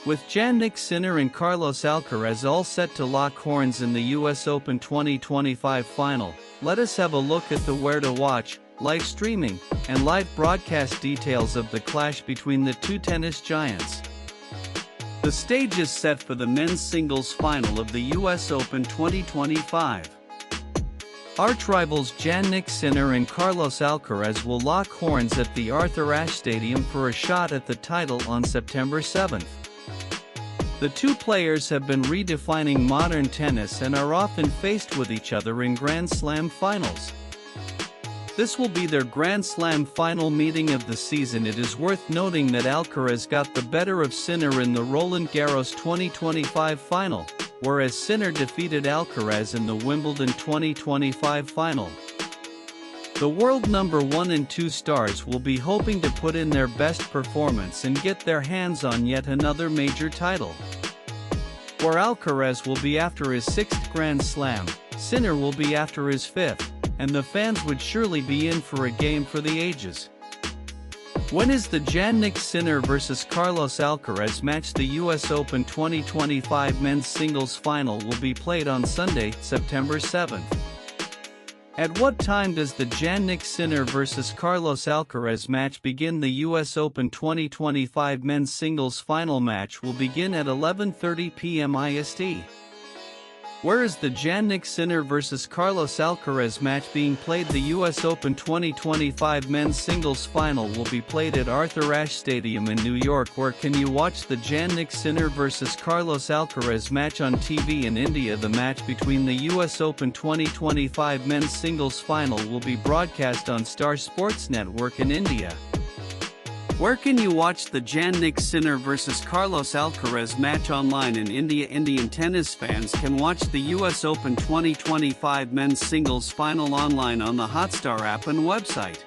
With Jannik Sinner and Carlos Alcaraz all set to lock horns in the US Open 2025 final, let us have a look at the where to watch, live streaming, and live broadcast details of the clash between the two tennis giants. The stage is set for the men's singles final of the US Open 2025. Arch-rivals Jannik Sinner and Carlos Alcaraz will lock horns at the Arthur Ashe Stadium for a shot at the title on September 7th. The two players have been redefining modern tennis and are often faced with each other in Grand Slam finals. This will be their Grand Slam final meeting of the season. It is worth noting that Alcaraz got the better of Sinner in the Roland Garros 2025 final, whereas Sinner defeated Alcaraz in the Wimbledon 2025 final. The world number 1 and 2 stars will be hoping to put in their best performance and get their hands on yet another major title. Where Alcaraz will be after his 6th Grand Slam, Sinner will be after his 5th, and the fans would surely be in for a game for the ages. When is the Jannik Sinner vs Carlos Alcaraz match? The US Open 2025 men's singles final will be played on Sunday, September 7th. At what time does the Jannik Sinner vs Carlos Alcaraz match begin? The US Open 2025 men's singles final match will begin at 11:30 p.m. IST. Where is the Jannik Sinner vs Carlos Alcaraz match being played? The US Open 2025 men's singles final will be played at Arthur Ashe Stadium in New York. Where can you watch the Jannik Sinner vs Carlos Alcaraz match? On TV in India. The match between the US Open 2025 men's singles final will be broadcast on Star Sports Network in India. Where can you watch the Jannik Sinner vs Carlos Alcaraz match? Online in India. Indian tennis fans can watch the US Open 2025 men's singles final online on the Hotstar app and website.